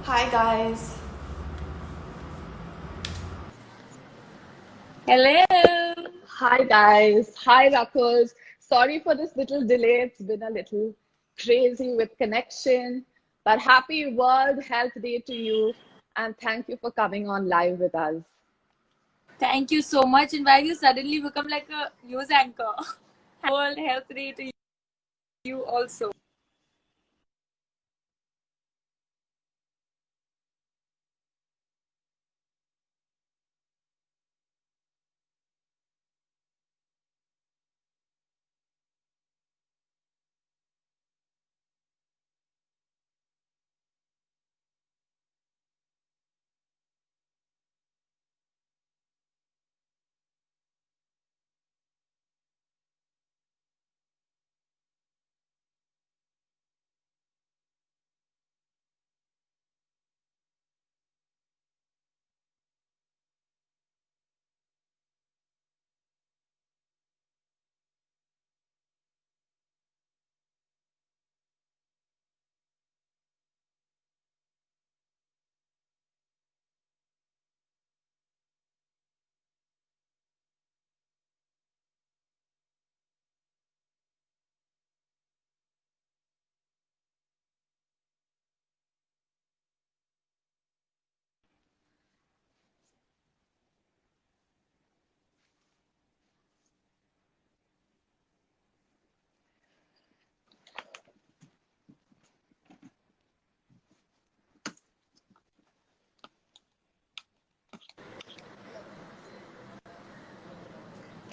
Hi guys. Hello. Hi guys. Hi Rakul. Sorry for this little delay. It's been a little crazy with connection. But happy World Health Day to you and thank you for coming on live with us. Thank you so much. And why you suddenly become like a news anchor? World Health Day to you also.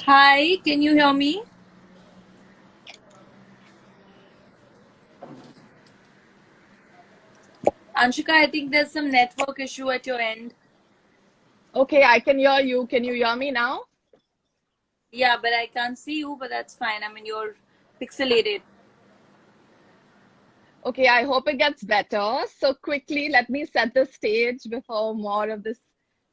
Hi, can you hear me? Anshika, I think there's some network issue at your end. Okay, I can hear you. Can you hear me now? Yeah, but I can't see you, but that's fine. I mean, you're pixelated. Okay, I hope it gets better. So quickly, let me set the stage before more of this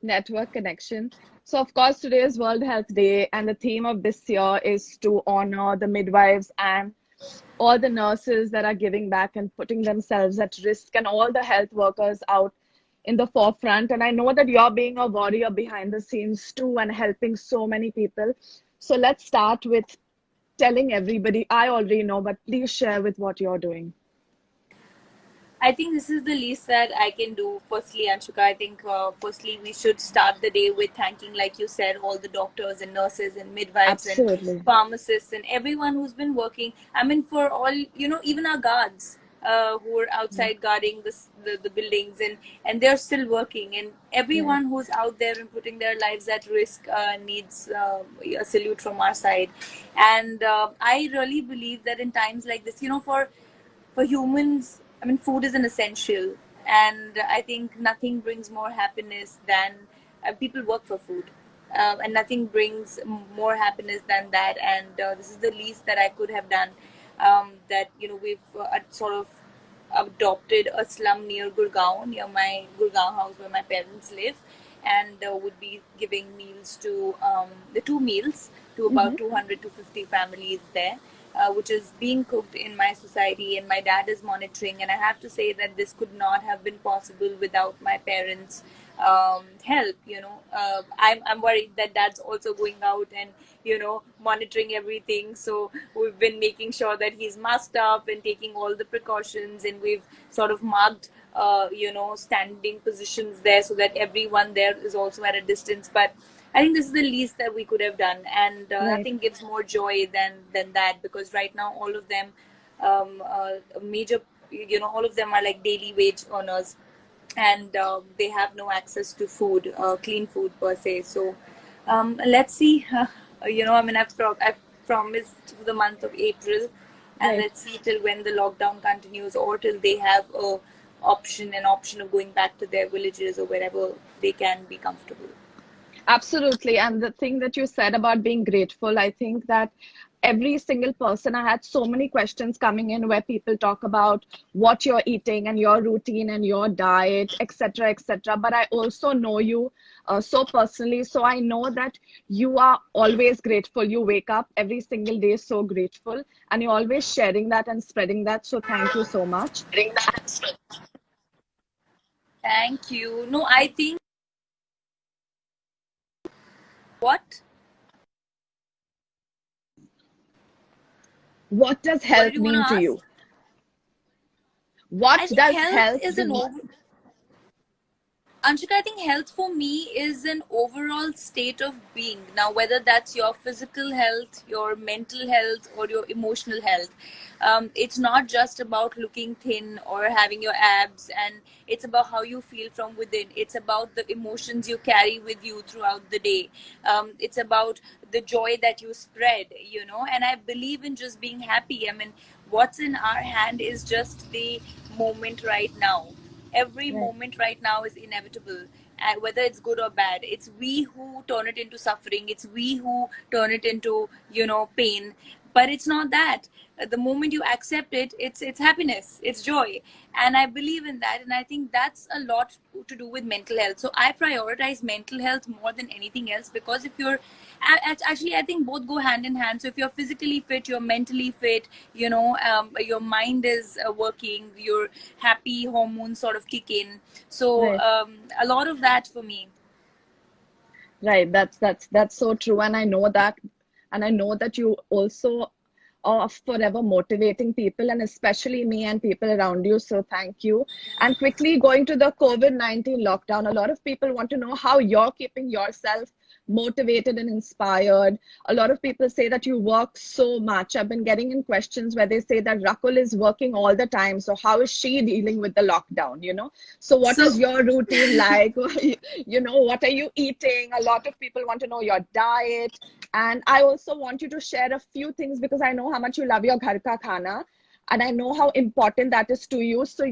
network connection. So, of course, today is World Health Day, and the theme of this year is to honor the midwives and all the nurses that are giving back and putting themselves at risk, and all the health workers out in the forefront. And I know that you're being a warrior behind the scenes too and helping so many people. So, let's start with telling everybody. I already know, but please share with what you're doing. I think this is the least that I can do. Firstly, Anshika, I think firstly we should start the day with thanking, like you said, all the doctors and nurses and midwives and Absolutely. pharmacists and everyone who's been working. I mean, for all, even our guards who are outside guarding the buildings, and they're still working. And Yes. everyone who's out there and putting their lives at risk needs a salute from our side. And I really believe that in times like this, for humans, I mean, food is an essential, and I think nothing brings more happiness than people work for food, and nothing brings more happiness than that. And this is the least that I could have done. That we've sort of adopted a slum near Gurgaon, near my Gurgaon house where my parents live, and would be giving meals to the two meals to Mm-hmm. about 200 to 50 families there, which is being cooked in my society, and my dad is monitoring. And I have to say that this could not have been possible without my parents' help. I'm worried that dad's also going out and monitoring everything. So we've been making sure that he's masked up and taking all the precautions, and we've sort of marked standing positions there so that everyone there is also at a distance. But I think this is the least that we could have done, and Right. nothing gives more joy than that, because right now all of them, major, all of them are like daily wage earners, and they have no access to food, clean food per se. So let's see. I mean, I've promised for the month of April, and Right. let's see till when the lockdown continues, or till they have an option of going back to their villages or wherever they can be comfortable. Absolutely. And the thing that you said about being grateful, I think that every single person, I had so many questions coming in where people talk about what you're eating and your routine and your diet, etc., etc. But I also know you so personally. So I know that you are always grateful. You wake up every single day so grateful, and you're always sharing that and spreading that. So thank you so much. Thank you. No, I think what? What does What did health you want to mean to ask? you? What I think does health health is an be? over. Anshika, I think health for me is an overall state of being. Now, whether that's your physical health, your mental health, or your emotional health, it's not just about looking thin or having your abs, and it's about how you feel from within. It's about the emotions you carry with you throughout the day. It's about the joy that you spread, and I believe in just being happy. I mean, what's in our hand is just the moment right now. Every Right, moment right now is inevitable, and whether it's good or bad, it's we who turn it into suffering, it's we who turn it into pain. But it's not that. The moment you accept it, it's happiness, it's joy. And I believe in that, and I think that's a lot to do with mental health. So I prioritize mental health more than anything else, because if you're actually, I think both go hand in hand. So if you're physically fit, you're mentally fit, your mind is working, your happy hormones sort of kick in. So right, a lot of that for me. right. That's so true, and I know that, and I know that you also are forever motivating people, and especially me and people around you. So thank you. And quickly going to the COVID-19 lockdown, a lot of people want to know how you're keeping yourself motivated and inspired. A lot of people say that you work so much. I've been getting in questions where they say that Rakul is working all the time. So how is she dealing with the lockdown, So what So is your routine like? What are you eating? A lot of people want to know your diet. And I also want you to share a few things because I know how much you love your ghar ka khana. And I know how important that is to you. So,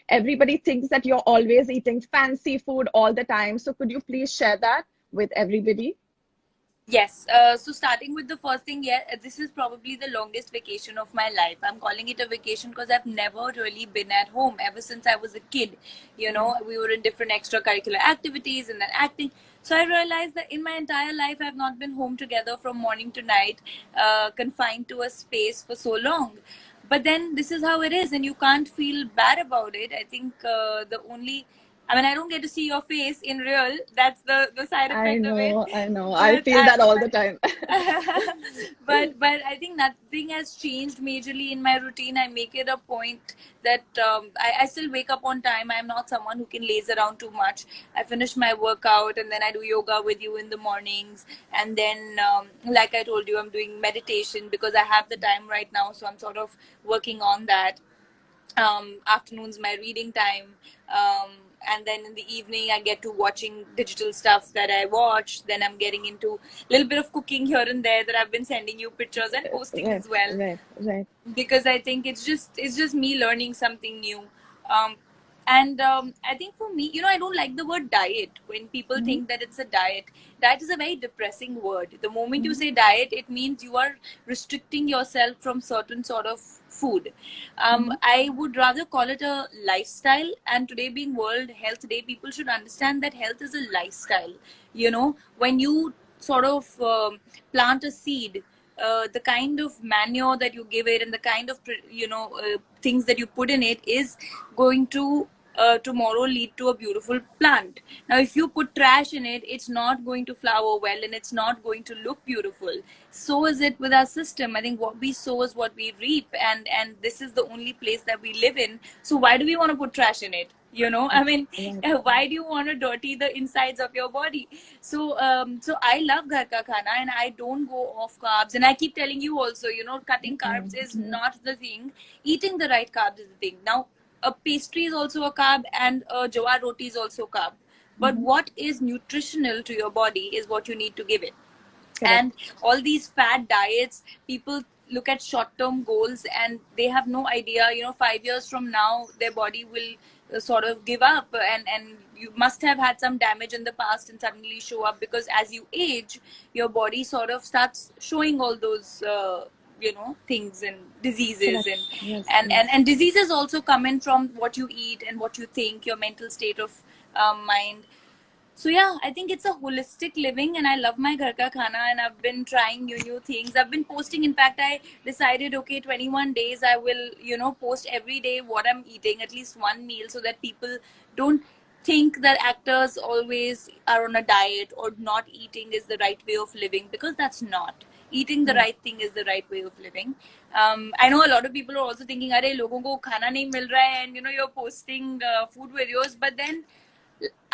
everybody thinks that you're always eating fancy food all the time. So, could you please share that with everybody? yes, so starting with the first thing, yeah, this is probably the longest vacation of my life. I'm calling it a vacation because I've never really been at home ever since I was a kid. Right, We were in different extracurricular activities and then acting. So I realized that in my entire life, I've not been home together from morning to night, confined to a space for so long. But then this is how it is, and you can't feel bad about it. I think the only, I mean, I don't get to see your face in real. That's the side I effect of it. know, I know. I But feel I, that all the but time. but I think nothing has changed majorly in my routine. I make it a point that I still wake up on time. I'm not someone who can laze around too much. I finish my workout and then I do yoga with you in the mornings. And then, like I told you, I'm doing meditation because I have the time right now. So I'm sort of working on that. Afternoons my reading time, and then in the evening I get to watching digital stuff that I watch. Then I'm getting into a little bit of cooking here and there that I've been sending you pictures and posting Right, as well, right, right. because I think it's just me learning something new. Um, and I think for me, I don't like the word diet. When people Mm-hmm, think that it's a diet, diet is a very depressing word. The moment you mm-hmm, say diet, it means you are restricting yourself from certain sort of food. mm-hmm. I would rather call it a lifestyle. And today being World Health Day, people should understand that health is a lifestyle. When you sort of plant a seed, the kind of manure that you give it and the kind of things that you put in it is going to tomorrow lead to a beautiful plant. Now if you put trash in it, it's not going to flower well and it's not going to look beautiful. So is it with our system. I think what we sow is what we reap, and this is the only place that we live in. So why do we want to put trash in it? I mean, Right, why do you want to dirty the insides of your body? So I love ghar ka khana, and I don't go off carbs. And I keep telling you also, cutting right, carbs is right. not the thing. Eating the right carbs is the thing. Now, a pastry is also a carb, and a jawar roti is also a carb. But Mm-hmm. what is nutritional to your body is what you need to give it. And Correct, all these fad diets, people look at short term goals and they have no idea, 5 years from now their body will sort of give up, and you must have had some damage in the past and suddenly show up, because as you age, your body sort of starts showing all those things and diseases, correct. and Yes, and and, yes. and diseases also come in from what you eat and what you think, your mental state of mind. So yeah, I think it's a holistic living, and I love my ghar ka khana, and I've been trying new things. I've been posting. In fact, I decided, okay, 21 days I will post every day what I'm eating, at least one meal, so that people don't. think that actors always are on a diet or not eating is the right way of living, because that's not. Eating the Right. right thing is the right way of living. I know a lot of people are also thinking, "Arey, logon ko khana nahi mil raha hai," and you're posting food videos. But then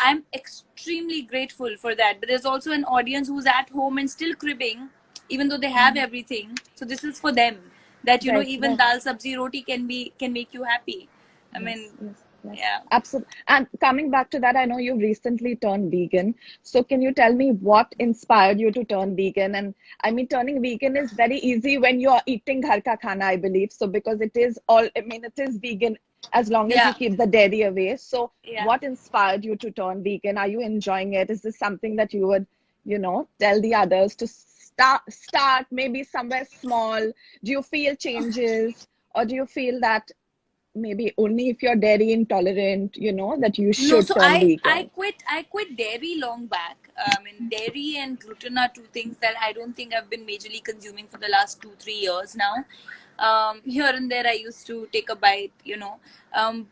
I'm extremely grateful for that. But there's also an audience who's at home and still cribbing, even though they have Mhm. everything. So this is for them. That Right, even right. dal sabzi roti can make you happy. I mean, Yes, yes, yes. yeah. Absolutely. And coming back to that, I know you recently turned vegan. So can you tell me what inspired you to turn vegan? And I mean, turning vegan is very easy when you're eating ghar ka khana, I believe. So because it is all, I mean, it is vegan as long as you Yeah, keep the dairy away. So yeah. what inspired you to turn vegan? Are you enjoying it? Is this something that you would, tell the others to start maybe somewhere small? Do you feel changes? Or do you feel that maybe only if you're dairy intolerant, that you No, should so turn vegan? I quit dairy long back. And dairy and gluten are two things that I don't think I've been majorly consuming for the last 2 3 years now. Here and there, I used to take a bite.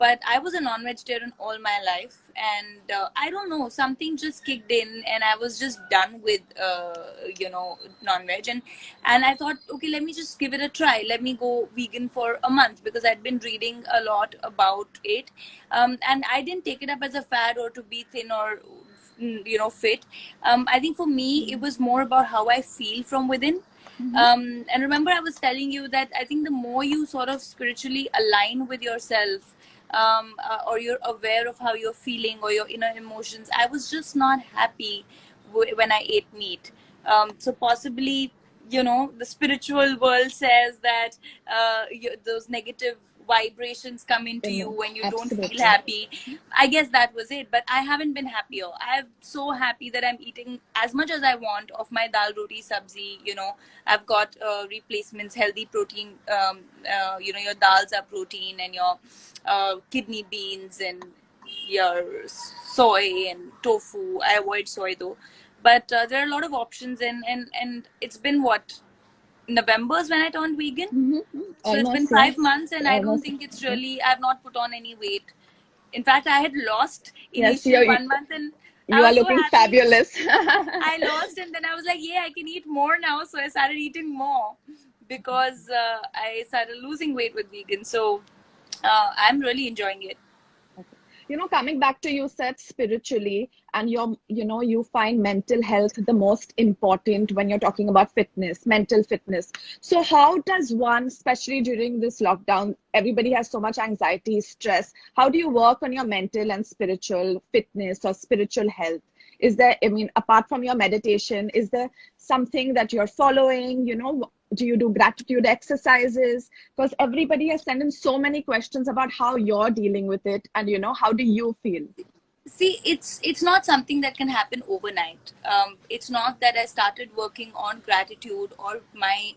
But I was a non-vegetarian all my life, and I don't know, something just kicked in, and I was just done with non-veg, and I thought, okay, let me just give it a try. Let me go vegan for a month, because I'd been reading a lot about it, and I didn't take it up as a fad or to be thin or fit. I think for me it was more about how I feel from within. Mm-hmm. And remember, I was telling you that I think the more you sort of spiritually align with yourself, or you're aware of how you're feeling or your inner emotions, I was just not happy when I ate meat. So possibly, the spiritual world says that those negative vibrations come into you when you don't feel Absolutely. happy. I guess that was it, but I haven't been happier. I'm so happy that I'm eating as much as I want of my dal roti sabzi. I've got replacements, healthy protein. Your dals are protein, and your kidney beans, and your soy and tofu. I avoid soy though, but there are a lot of options, and it's been what, November's when I turned vegan. Mm-hmm. So it's been Almost, 5 months, and I don't almost. think it's really, I've not put on any weight. In fact, I had lost Yes, initial 1 month, and I you are was so looking happy. fabulous. I lost, and then I was like, yeah, I can eat more now. So I started eating more, because I started losing weight with vegan. So I'm really enjoying it. Okay. Coming back to you said spiritually, and you find mental health the most important when you're talking about fitness, mental fitness. So how does one, especially during this lockdown, everybody has so much anxiety, stress. How do you work on your mental and spiritual fitness or spiritual health? Is there, I mean, apart from your meditation, is there something that you're following? Do you do gratitude exercises? Because everybody has sent in so many questions about how you're dealing with it, and how do you feel? See, it's not something that can happen overnight. It's not that I started working on gratitude or my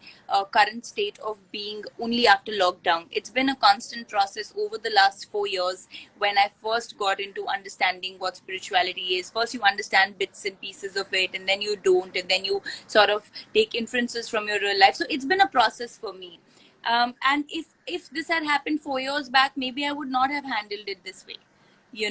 current state of being only after lockdown. It's been a constant process over the last 4 years. When I first got into understanding what spirituality is, first you understand bits and pieces of it, and then you don't, and then you sort of take inferences from your real life. So it's been a process for me. And if this had happened 4 years back, maybe I would not have handled it this way,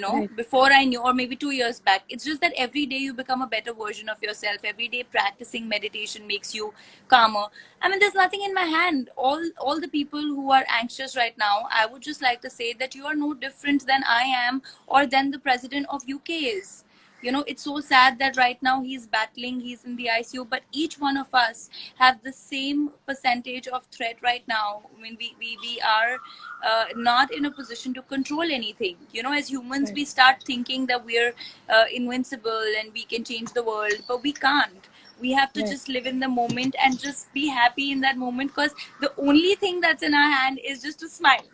Right, before I knew, or maybe 2 years back. It's just that every day you become a better version of yourself. Every day practicing meditation makes you calmer. I mean, there's nothing in my hand. All the people who are anxious right now, I would just like to say that you are no different than I am, or than the president of UK is. It's so sad that right now he's battling, he's in the ICU, but each one of us have the same percentage of threat right now. I mean, we are not in a position to control anything. As humans, right, we start thinking that we're invincible and we can change the world, but we can't. We have to right, just live in the moment and just be happy in that moment, because the only thing that's in our hand is just to smile,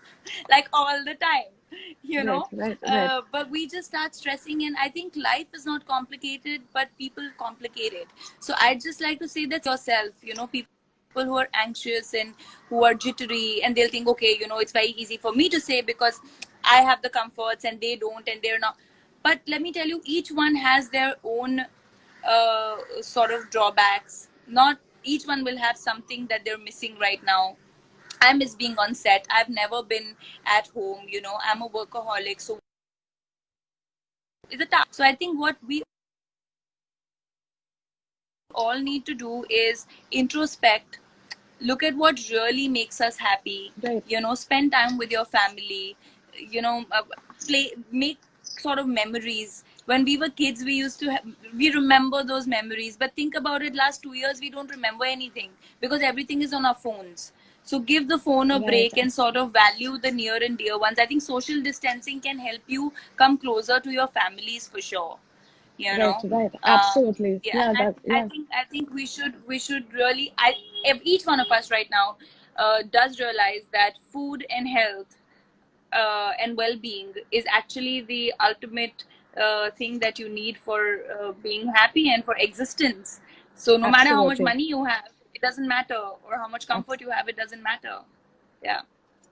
like all the time. you right, know right, right, but we just start stressing, and I think life is not complicated, but people complicate it. So I'd just like to say that yourself, people who are anxious and who are jittery, and they'll think, okay, it's very easy for me to say because I have the comforts and they don't, and they're not. But let me tell you, each one has their own sort of drawbacks. Not each one will have something that they're missing right now. I miss being on set. I've never been at home. I'm a workaholic. So is a task. So I think what we all need to do is introspect, look at what really makes us happy, Right. spend time with your family, play, make sort of memories. When we were kids, we used to we remember those memories, but think about it, last 2 years we don't remember anything because everything is on our phones. So give the phone a Right. break and sort of value the near and dear ones. I think social distancing can help you come closer to your families for sure, you Right. know Right. um, Absolutely. yeah. Yeah. And That. Yeah. I think we should really, if each one of us right now does realize that food and health and well-being is actually the ultimate thing that you need for being happy and for existence. So no matter how much Absolutely. money you have, it doesn't matter, or how much comfort you have, it doesn't matter. Yeah.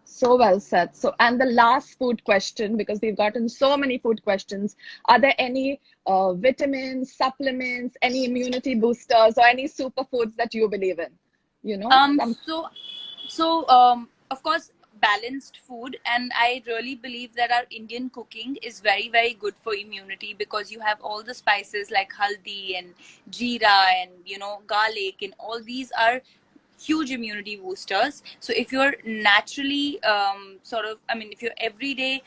So well said. So, and the last food question, because we've gotten so many food questions, are there any vitamins, supplements, any immunity boosters, or any superfoods that you believe in? You know, um some so of course, balanced food, and I really believe that our Indian cooking is very, very good for immunity, because you have all the spices like haldi and jeera and garlic, and all these are huge immunity boosters. So if you're naturally if you're every day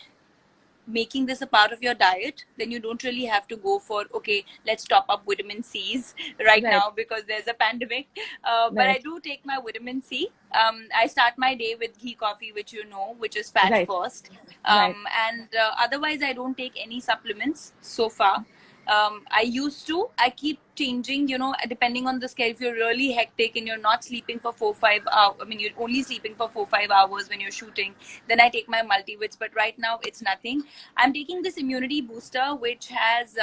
making this a part of your diet, then you don't really have to go for, okay, let's top up vitamin C's right right, now because there's a pandemic. But I right, do take my vitamin C. I start my day with ghee coffee, which is fat right, first. right. And otherwise, I don't take any supplements so far. I used to. I keep changing, depending on the schedule. If you're really hectic and you're not sleeping for 4 5 hours, I mean, you're only sleeping for 4 5 hours when you're shooting, then I take my multivits. But right now, it's nothing. I'm taking this immunity booster, which has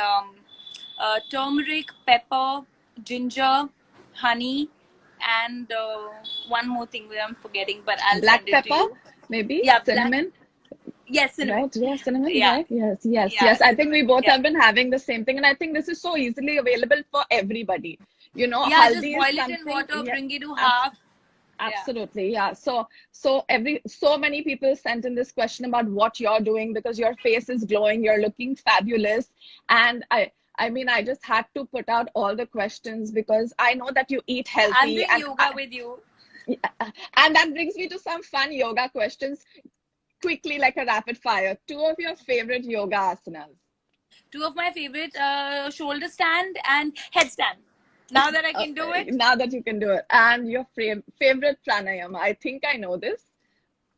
turmeric, pepper, ginger, honey, and one more thing that I'm forgetting, but I'll Black send it to pepper, you. maybe Yeah, black. cinnamon. Yes, cinnamon. Right, yeah, cinnamon, Yeah, right? Yes, yes, yeah, yes. I think we cinnamon. both Yeah. have been having the same thing, and I think this is so easily available for everybody. You know, Yeah, just haldi is boil it in something, water, yeah, bring it to abs half. Yeah. absolutely, yeah. So many people sent in this question about what you're doing because your face is glowing, you're looking fabulous, and I mean, I just had to put out all the questions because I know that you eat I'm healthy, doing yoga with you. and that brings me to some fun yoga questions quickly, like a rapid fire. Two of your favorite yoga asanas. Two of my favorite, shoulder stand and headstand. Now that I can do it, Now that you can do it. And your favorite pranayama. I think I know this.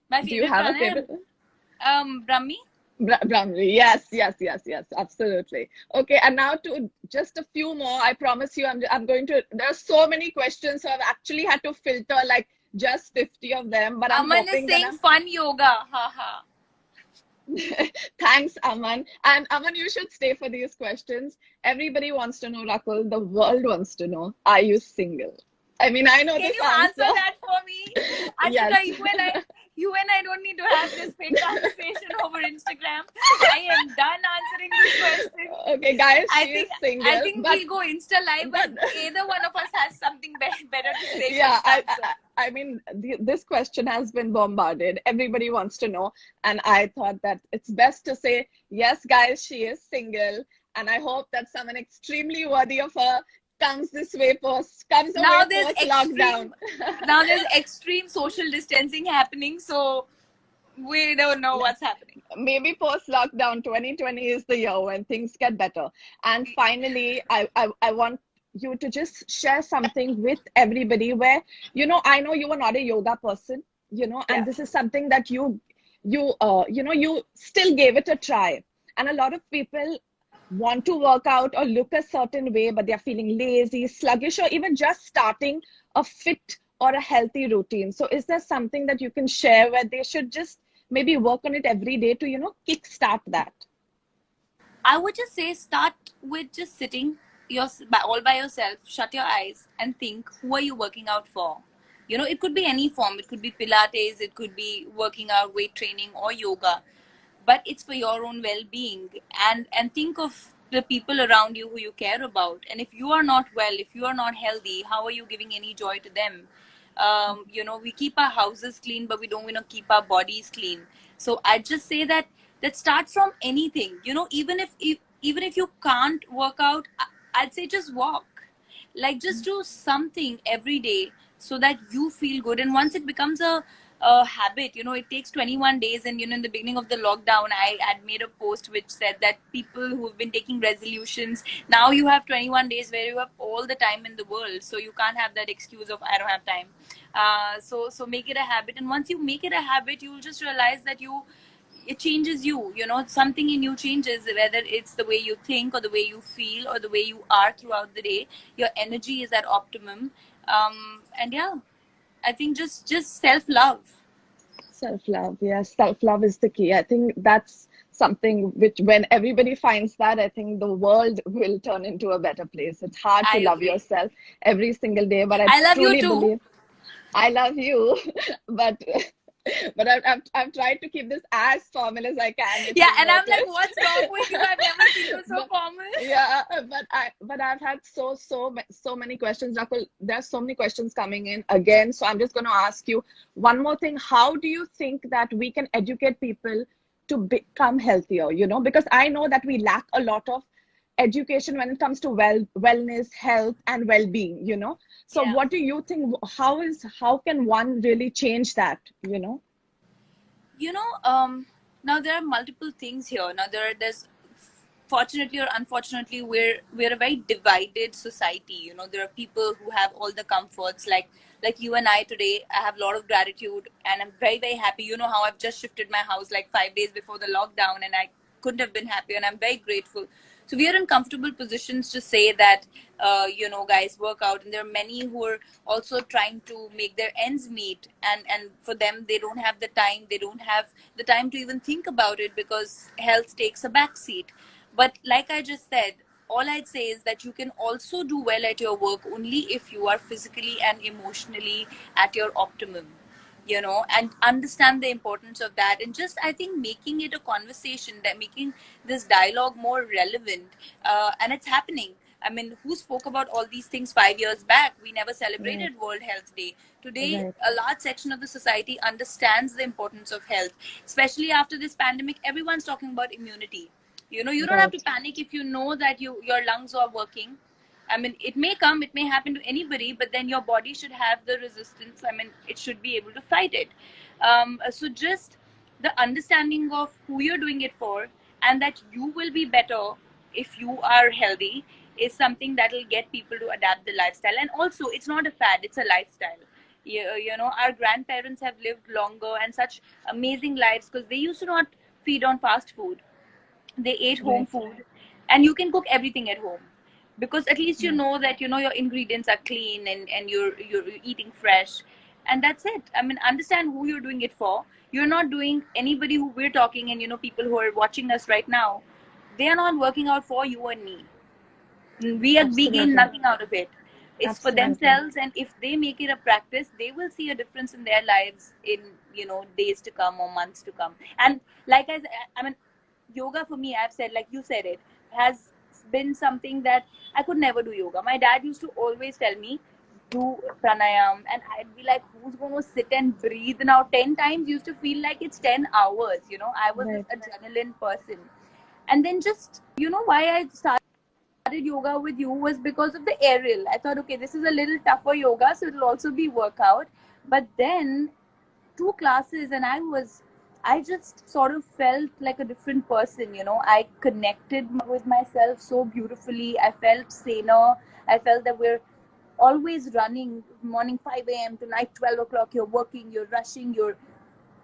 my Do you favorite have a pranayam, favorite? Brahmi. Brahmari. Yes, yes, yes, yes. Absolutely. Okay, and now to just a few more. I promise you, I'm going to. There are so many questions, so I've actually had to filter like just 50 of them. But I'm Aman is hoping that saying I'm. fun yoga. Ha ha. Thanks, Aman. And Aman, you should stay for these questions. Everybody wants to know, Rakul. The world wants to know, are you single? I mean, I know Can this you answer answer. that for me? Yes. Anshika, you and I don't need to have this big conversation over Instagram. I am done answering this question. Okay, guys, I she is think I single, think we'll go Insta live but when either one of us has something better to say for yeah, this answer. I mean, this question has been bombarded. Everybody wants to know, and I thought that it's best to say, yes, guys, she is single, and I hope that someone extremely worthy of her comes Now away there's post lockdown. extreme now there's extreme social distancing happening, so we don't know what's happening. Maybe post lockdown 2020 is the year when things get better. And finally, I want you to just share something with everybody where, I know you are not a yoga person, and Yeah. this is something that you still gave it a try. And a lot of people want to work out or look a certain way, but they're feeling lazy, sluggish, or even just starting a fit or a healthy routine. So is there something that you can share where they should just maybe work on it every day to, kickstart that? I would just say start with just sitting all by yourself, shut your eyes, and think, who are you working out for? It could be any form. It could be Pilates, it could be working out, weight training, or yoga, but it's for your own well-being. And think of the people around you who you care about. And if you are not well, if you are not healthy, how are you giving any joy to them? We keep our houses clean, but we don't want to keep our bodies clean. So I just say that start from anything. Even if even if you can't work out, I'd say just walk. Like just do something every day so that you feel good. And once it becomes a habit, it takes 21 days. And in the beginning of the lockdown, I had made a post which said that people who've been taking resolutions, now you have 21 days where you have all the time in the world. So you can't have that excuse of I don't have time. So make it a habit. And once you make it a habit, you will just realize that it changes you, something in you changes, whether it's the way you think or the way you feel or the way you are throughout the day. Your energy is at optimum. And yeah, I think just self-love. Self-love, yes, self-love is the key. I think that's something which, when everybody finds that, I think the world will turn into a better place. It's hard to I love agree. yourself every single day, but I I love you truly too. believe I love you, but I've tried to keep this as formal as I can, if Yeah, you've and I'm like, noticed. what's wrong with you? I've never seen you so But formal. yeah, but I've had so many questions, Rakul. There's so many questions coming in again, so I'm just going to ask you one more thing. How do you think that we can educate people to become healthier? Because I know that we lack a lot of education when it comes to wellness, health, and well-being. So Yeah. what do you think? How can one really change that? you know um Now there are multiple things here. Now there's, fortunately or unfortunately, we're a very divided society. There are people who have all the comforts, like you and I today. I have a lot of gratitude and I'm very, very happy. You know how I've just shifted my house like 5 days before the lockdown, and I couldn't have been happier, and I'm very grateful. So we are in comfortable positions to say that, guys, work out. And there are many who are also trying to make their ends meet, and for them, they don't have the time. They don't have the time to even think about it because health takes a back seat. But like I just said, all I'd say is that you can also do well at your work only if you are physically and emotionally at your optimum, and understand the importance of that. And just, I think, making it a conversation, that making this dialogue more relevant. And it's happening. I mean, who spoke about all these things 5 years back? We never Right, celebrated World Health Day. Today, right, a large section of the society understands the importance of health, especially after this pandemic. Everyone's talking about immunity. You don't have to right, panic if you know that your lungs are working. I mean, it may come, it may happen to anybody, but then your body should have the resistance. I mean, it should be able to fight it. So just the understanding of who you're doing it for, and that you will be better if you are healthy, is something that will get people to adapt the lifestyle. And also, it's not a fad; it's a lifestyle. Our grandparents have lived longer and such amazing lives because they used to not feed on fast food. They ate home right, food, and you can cook everything at home because at least you right. know that your ingredients are clean, and you're eating fresh. And that's it. I mean, understand who you're doing it for. You're not doing anybody who we're talking, and people who are watching us right now, they are not working out for you and me. We gain Absolutely, nothing out of it. It's for absolutely. themselves, and if they make it a practice, they will see a difference in their lives in days to come or months to come. And like I mean, yoga for me, I've said, like you said, it has been something that I could never do yoga. My dad used to always tell me, do pranayam, and I'd be like, who's going to sit and breathe now 10 times? Used to feel like it's 10 hours. I was this Right. adrenaline person. And then just, why I started yoga with you was because of the aerial. I thought, okay, this is a little tougher yoga, so it'll also be workout. But then two classes, and I just sort of felt like a different person. I connected with myself so beautifully. I felt saner. I felt that we're always running, morning 5 a.m. to night 12 o'clock. You're working, you're rushing,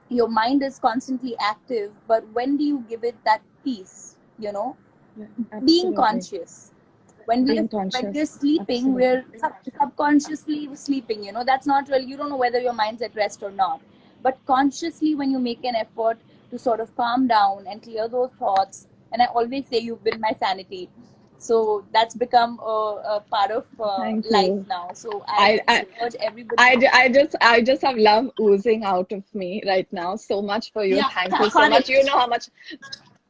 your mind is constantly active. But when do you give it that peace? Yeah, Being absolutely. conscious. When we're Being sleeping, conscious. we're subconsciously sleeping. That's not really, you don't know whether your mind's at rest or not. But consciously, when you make an effort to sort of calm down and clear those thoughts, and I always say you've been my sanity. So that's become a part of Thank life you. now. So I I, just I, urge everybody. I just have love oozing out of me right now. So much for you. Yeah, Thank you so caught much. You it. know how much.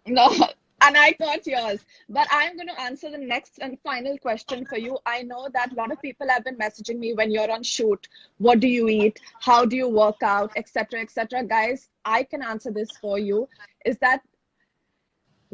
No, and I got yours. But I'm going to answer the next and final question for you. I know that a lot of people have been messaging me when you're on shoot. What do you eat? How do you work out? Etc. Etc. Guys, I can answer this for you. Is that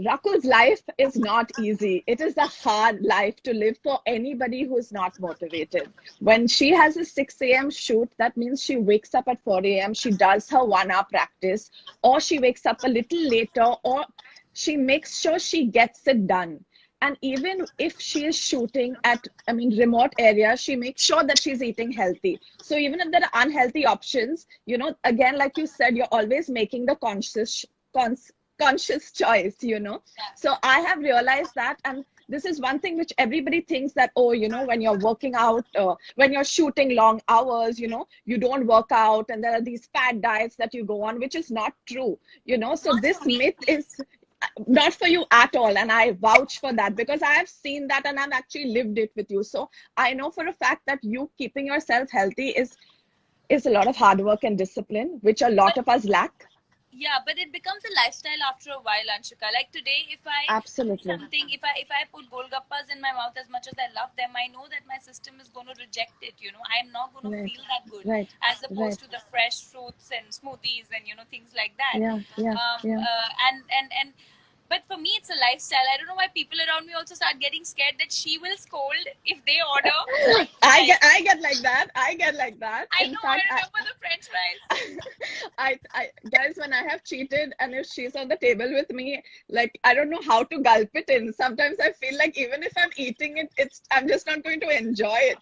Rakul's life is not easy. It is a hard life to live for anybody who's not motivated. When she has a 6 a.m. shoot, that means she wakes up at 4 a.m., she does her 1 hour practice, or she wakes up a little later, or she makes sure she gets it done. And even if she is shooting at, I mean, remote areas, she makes sure that she's eating healthy. So even if there are unhealthy options, again, like you said, you're always making the conscious choice, So I have realized that, and this is one thing which everybody thinks that, oh, when you're working out, when you're shooting long hours, you don't work out, and there are these fad diets that you go on, which is not true, So Not for this me, myth is please. not for you at all, and I vouch for that because I have seen that and I've actually lived it with you. So I know for a fact that you keeping yourself healthy is a lot of hard work and discipline, which a lot But of us lack. yeah, but it becomes a lifestyle after a while, Anshika. Like today, if I do Absolutely. something, if I put golgappas in my mouth, as much as I love them, I know that my system is going to reject it. I'm not going to Right, feel that good, right, as right. opposed to the fresh fruits and smoothies and things like that. Yeah, yeah, yeah. And but for me, it's a lifestyle. I don't know why people around me also start getting scared that she will scold if they order French fries. I get like that. I get like that. I In know. I fact, remember the French fries. guys, when I have cheated and if she's on the table with me, like I don't know how to gulp it in. Sometimes I feel like even if I'm eating it, I'm just not going to enjoy it.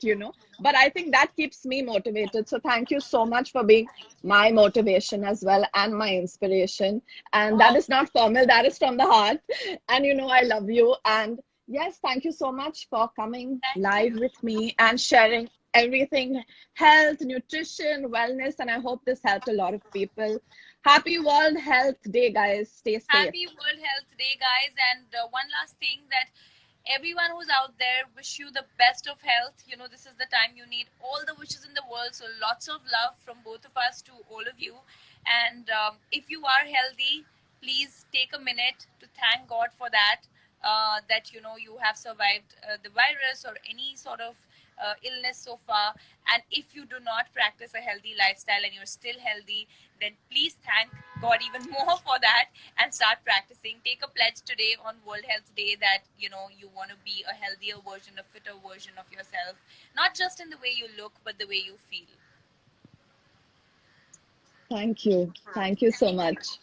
But I think that keeps me motivated. So thank you so much for being my motivation as well and my inspiration. And that Oh, is not formal, that is from the heart. And I love you. And yes, thank you so much for coming thank live you. with me and sharing everything, health, nutrition, wellness, and I hope this helped a lot of people. Happy World Health Day, guys. Stay safe. Happy World Health Day, guys. And one last thing, that everyone who's out there, wish you the best of health. This is the time you need all the wishes in the world. So lots of love from both of us to all of you. And if you are healthy, please take a minute to thank God for that. That you have survived the virus or any sort of illness so far. And if you do not practice a healthy lifestyle and you're still healthy, then please thank God even more for that and start practicing. Take a pledge today on World Health Day that you want to be a healthier version, a fitter version of yourself, not just in the way you look, but the way you feel. Thank you. Thank you so Thank you. much.